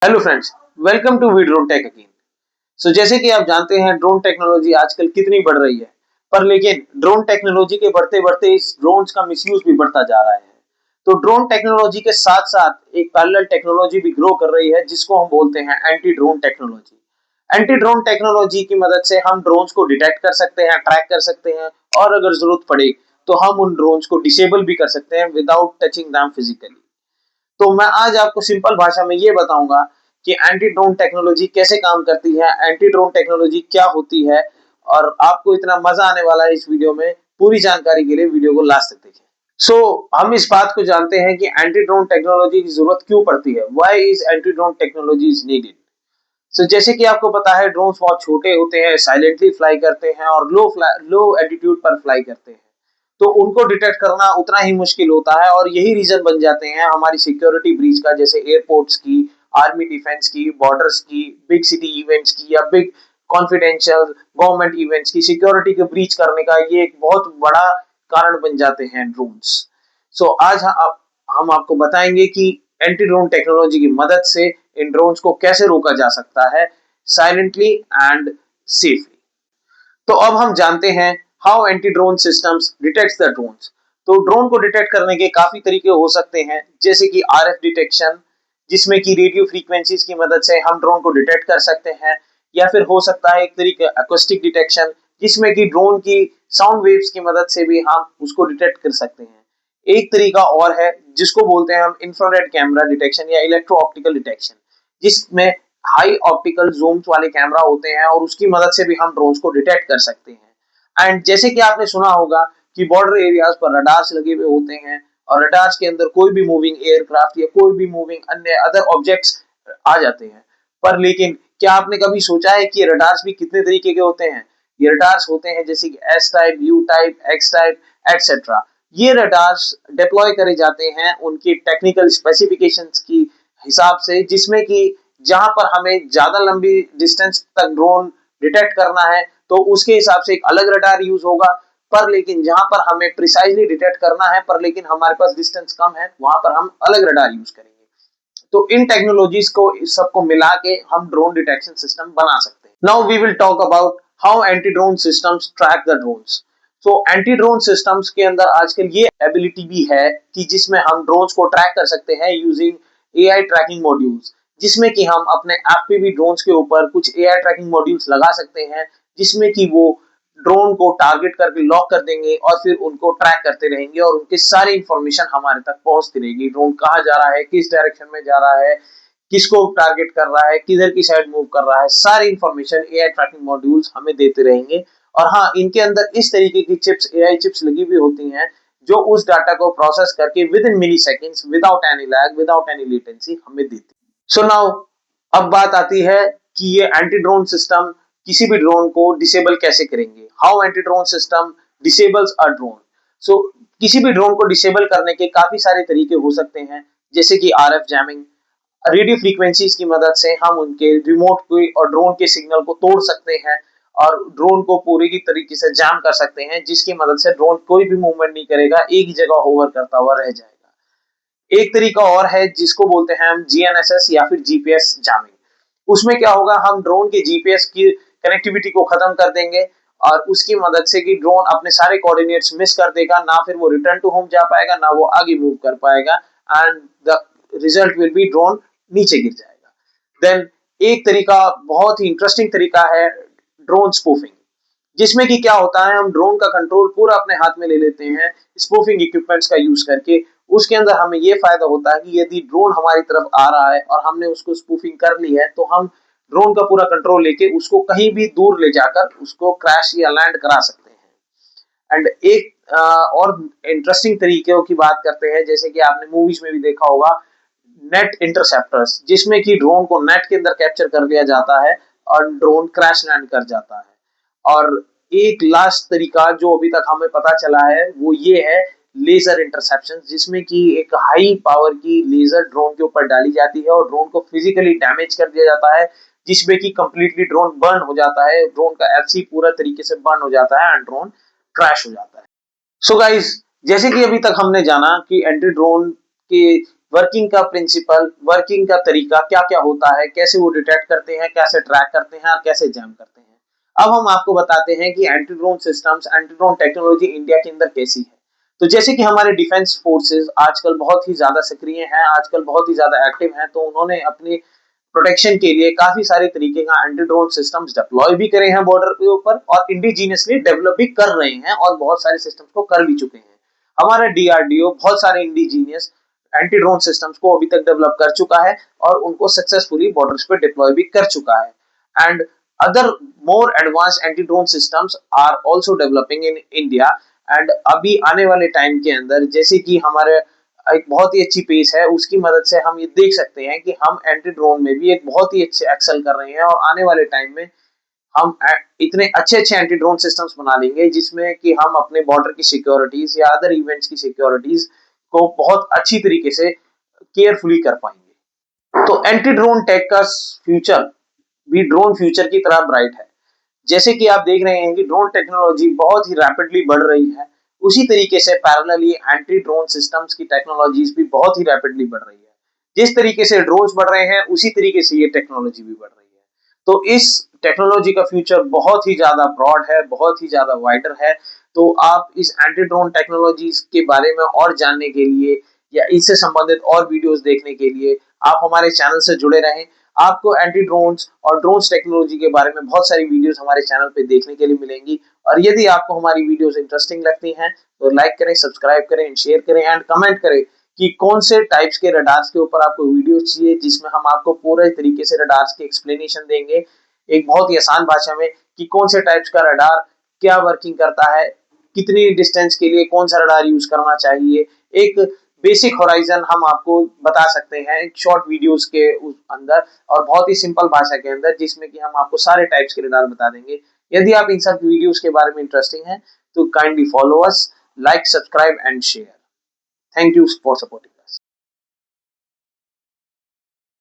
Hello friends, welcome to we drone tech again. जैसे कि आप जानते हैं ड्रोन टेक्नोलॉजी आजकल कितनी बढ़ रही है, पर लेकिन ड्रोन टेक्नोलॉजी के बढ़ते-बढ़ते इस ड्रोन्स का मिसयूज भी बढ़ता जा रहा है। तो ड्रोन टेक्नोलॉजी के साथ-साथ एक पैरेलल टेक्नोलॉजी भी ग्रो कर रही है जिसको हम बोलते हैं anti drone technology. Anti drone technology की मदद से हम ड्रोन्स को डिटेक्ट कर सकते हैं, ट्रैक कर सकते हैं और अगर जरूरत पड़े तो हम उन ड्रोन्स को डिसेबल भी कर सकते हैं विदाउट टचिंग देम फिजिकली। तो मैं आज आपको सिंपल भाषा में ये बताऊंगा कि एंटी ड्रोन टेक्नोलॉजी कैसे काम करती है, एंटी ड्रोन टेक्नोलॉजी क्या होती है और आपको इतना मजा आने वाला है इस वीडियो में। पूरी जानकारी के लिए वीडियो को लास्ट तक देखें। हम इस बात को जानते हैं कि एंटी ड्रोन टेक्नोलॉजी की जरूरत क्यों पड़ती है। Why is anti drone technology is needed. जैसे कि आपको पता है ड्रोन्स बहुत छोटे होते हैं, साइलेंटली फ्लाई करते हैं और लो एल्टीट्यूड पर फ्लाई करते हैं। तो उनको डिटेक्ट करना उतना ही मुश्किल होता है और यही रीजन बन जाते हैं हमारी सिक्योरिटी ब्रीच का, जैसे एयरपोर्ट्स की, आर्मी डिफेंस की, बॉर्डर्स की, बिग सिटी इवेंट्स की या बिग कॉन्फिडेंशियल गवर्नमेंट इवेंट्स की सिक्योरिटी के ब्रीच करने का ये एक बहुत बड़ा कारण बन जाते हैं ड्रोन्स। आज हम आपको बताएंगे कि एंटी ड्रोन टेक्नोलॉजी की मदद से इन ड्रोन्स को कैसे रोका जा सकता है साइलेंटली एंड सेफली। तो अब हम जानते हैं how anti drone systems detects the drones. तो ड्रोन को डिटेक्ट करने के काफी तरीके हो सकते हैं, जैसे कि आरएफ डिटेक्शन, जिसमें कि रेडियो फ्रीक्वेंसीज की मदद से हम ड्रोन को डिटेक्ट कर सकते हैं, या फिर हो सकता है एक तरीके एक्वेस्टिक डिटेक्शन, जिसमें कि ड्रोन की साउंड वेव्स की मदद से भी हम उसको डिटेक्ट कर सकते हैं। एक तरीका और है जिसको बोलते हैं हम इंफ्रारेड कैमरा डिटेक्शन या इलेक्ट्रो ऑप्टिकल डिटेक्शन, जिसमें हाई ऑप्टिकल जूम्स वाले कैमरा होते हैं और उसकी मदद से भी हम ड्रोन्स को डिटेक्ट कर सकते हैं। एंड जैसे कि आपने सुना होगा कि बॉर्डर एरियाज पर रडार्स लगे हुए होते हैं और रडार्स के अंदर कोई भी मूविंग एयरक्राफ्ट या कोई भी मूविंग अन्य अदर ऑब्जेक्ट्स आ जाते हैं। पर लेकिन क्या आपने कभी सोचा है कि रडार्स भी कितने तरीके के होते हैं? ये रडार्स होते हैं जैसे कि S type, you type, x type etcetera. ये रडार्स डिप्लॉय करे जाते हैं उनकी टेक्निकल स्पेसिफिकेशंस की हिसाब से, जिसमें कि जहां पर हमें ज्यादा लंबी डिस्टेंस तक ड्रोन डिटेक्ट करना है तो उसके हिसाब से एक अलग रडार यूज होगा। पर लेकिन जहां पर हमें प्रिसाइजली डिटेक्ट करना है पर लेकिन हमारे पास डिस्टेंस कम है, वहां पर हम अलग रडार यूज करेंगे। तो इन टेक्नोलॉजीज को इस सबको मिला के हम ड्रोन डिटेक्शन सिस्टम बना सकते हैं। Now we will talk about how anti drone systems track the drones. Anti drone systems के अंदर आजकल ये एबिलिटी भी है कि जिसमें हम ड्रोन्स को ट्रैक कर सकते हैं यूजिंग एआई ट्रैकिंग मॉड्यूल्स, जिसमें कि हम अपने ऐप पे भी ड्रोन्स के ऊपर कुछ एआई ट्रैकिंग मॉड्यूल्स लगा सकते हैं, जिसमें कि वो ड्रोन को टारगेट करके लॉक कर देंगे और फिर उनको ट्रैक करते रहेंगे और उनकी सारी इंफॉर्मेशन हमारे तक पहुंचती रहेगी। ड्रोन कहाँ जा रहा है, किस डायरेक्शन में जा रहा है, किसको टारगेट कर रहा है, किधर की साइड मूव कर रहा है, सारी इंफॉर्मेशन एआई ट्रैकिंग मॉड्यूल्स हमें देते रहेंगे। और हाँ, इनके अंदर इस तरीके की चिप्स, एआई चिप्स लगी हुई होती हैं जो उस डाटा को प्रोसेस करके within milliseconds, without any lag, without any latency हमें देती है। नाउ अब बात आती है कि ये एंटी ड्रोन सिस्टम किसी भी ड्रोन को डिसेबल कैसे करेंगे। How anti drone system disables a drone. किसी भी ड्रोन को डिसेबल करने के काफी सारे तरीके हो सकते हैं, जैसे कि आरएफ जैमिंग, रेडियो फ्रीक्वेंसीज की मदद से हम उनके रिमोट को और ड्रोन के सिग्नल को तोड़ सकते हैं और ड्रोन को पूरी की तरीके से जैम कर सकते हैं, जिसकी मदद से ड्रोन कोई भी मूवमेंट नहीं करेगा, एक ही जगह होवर करता हुआ रह जाएगा। एक तरीका और है जिसको बोलते हैं हम जीएनएसएस या फिर जीपीएस जैमिंग। उसमें क्या होगा, हम ड्रोन के जीपीएस की कनेक्टिविटी को खत्म कर देंगे और उसकी मदद से कि ड्रोन अपने सारे कोऑर्डिनेट्स मिस कर देगा, ना फिर वो रिटर्न टू होम जा पाएगा, ना वो आगे मूव कर पाएगा and the result will be drone नीचे गिर जाएगा। देन एक तरीका, बहुत ही इंटरेस्टिंग तरीका है ड्रोन स्पूफिंग, जिसमें कि क्या होता है, हम ड्रोन का कंट्रोल पूरा अपने हाथ में ले लेते हैं स्पूफिंग इक्विपमेंट्स का यूज करके। उसके अंदर हमें ये फायदा होता है कि यदि ड्रोन हमारी तरफ आ रहा है और हमने उसको स्पूफिंग कर ली है तो हम ड्रोन का पूरा कंट्रोल लेके उसको कहीं भी दूर ले जाकर उसको क्रैश या लैंड करा सकते हैं। एंड एक और इंटरेस्टिंग तरीके की बात करते हैं, जैसे कि आपने मूवीज में भी देखा होगा, नेट इंटरसेप्टर्स, जिसमें कि ड्रोन को नेट के अंदर कैप्चर कर लिया जाता है और ड्रोन क्रैश लैंड कर जाता है। और एक लास्ट तरीका जो अभी तक हमें पता चला है वो ये है लेजर इंटरसेप्शन, जिसमें कि एक हाई पावर की लेजर ड्रोन के ऊपर डाली जाती है और ड्रोन को फिजिकली डैमेज कर दिया जाता है, जिसमें कि कंप्लीटली ड्रोन बर्न हो जाता है, ड्रोन का एफसी पूरा तरीके से बर्न हो जाता है एंड ड्रोन क्रैश हो जाता है। गाइस, जैसे कि अभी तक हमने जाना कि एंटी ड्रोन के वर्किंग का प्रिंसिपल, वर्किंग का तरीका क्या-क्या होता है, कैसे वो डिटेक्ट करते हैं, कैसे ट्रैक करते हैं और कैसे जैम करते हैं। अब हम आपको बताते हैं कि anti drone systems, anti drone technology India के अंदर कैसी है। तो जैसे कि हमारे डिफेंस फोर्सेस आजकल बहुत ही ज़्यादा सक्रिय हैं, आजकल बहुत ही ज़्यादा एक्टिव हैं, तो उन्होंने अपनी प्रोटेक्शन के लिए काफ़ी सारे तरीके का एंटी ड्रोन सिस्टम्स डिप्लॉय भी करे हैं बॉर्डर के ऊपर और इंडिजीनियसली डेवलप भी कर रहे हैं और बहुत सारे सिस्टम्स को कर भी चुके हैं। हमारा डीआरडीओ बहुत सारे इंडिजीनियस एंटी ड्रोन सिस्टम्स को अभी तक डेवलप कर चुका है और उनको सक्सेसफुली बॉर्डर्स पे डिप्लॉय भी कर चुका है। And other more advanced anti drone systems are also developing in India. And अभी आने वाले टाइम के अंदर जैसे कि हमारे एक बहुत ही अच्छी पेस है, उसकी मदद से हम ये देख सकते हैं कि हम एंटी ड्रोन में भी एक बहुत ही अच्छे एक्सेल कर रहे हैं और आने वाले टाइम में हम इतने अच्छे-अच्छे एंटी ड्रोन सिस्टम्स बना लेंगे जिसमें कि हम अपने बॉर्डर की सिक्योरिटीज या अदर इवेंट्स की सिक्योरिटीज को बहुत अच्छी तरीके से केयरफुली कर पाएंगे। तो एंटी ड्रोन टेक का फ्यूचर भी ड्रोन फ्यूचर की तरह ब्राइट है। जैसे कि आप देख रहे हैं कि ड्रोन टेक्नोलॉजी बहुत ही रैपिडली बढ़ रही है, उसी तरीके से पैरेलली एंटी ड्रोन सिस्टम्स की टेक्नोलॉजीज भी बहुत ही रैपिडली बढ़ रही है। जिस तरीके से ड्रोन्स बढ़ रहे हैं उसी तरीके से ये टेक्नोलॉजी भी बढ़ रही है। तो इस टेक्नोलॉजी का फ्यूचर बहुत ही ज्यादा ब्रॉड है, बहुत ही ज्यादा वाइडर है। तो आप इस एंटी ड्रोन टेक्नोलॉजीज के बारे में और जानने के लिए या इससे संबंधित और वीडियोस देखने के लिए आप हमारे चैनल से जुड़े रहें। आपको एंटी ड्रोन्स और ड्रोन्स टेक्नोलॉजी के बारे में बहुत सारी वीडियोस हमारे चैनल पे देखने के लिए मिलेंगी। और यदि आपको हमारी वीडियोस इंटरेस्टिंग लगती हैं तो लाइक करें, सब्सक्राइब करें, शेयर करें एंड कमेंट करें कि कौन से टाइप्स के रडार्स के ऊपर आपको वीडियोस चाहिए जिसमें हम आपको पूरे तरीके से रडार्स की एक्सप्लेनेशन देंगे एक बहुत ही आसान भाषा में कि कौन से टाइप्स का रडार क्या वर्किंग करता है, कितनी डिस्टेंस के लिए कौन सा रडार यूज करना चाहिए। एक बेसिक होराइजन हम आपको बता सकते हैं एक शॉर्ट वीडियोस के अंदर और बहुत ही सिंपल भाषा के अंदर जिसमें कि हम आपको सारे टाइप्स के रडार बता देंगे। यदि आप इन सब वीडियोस के बारे में इंटरेस्टिंग हैं तो kindly follow us, like, subscribe and share. Thank you for supporting.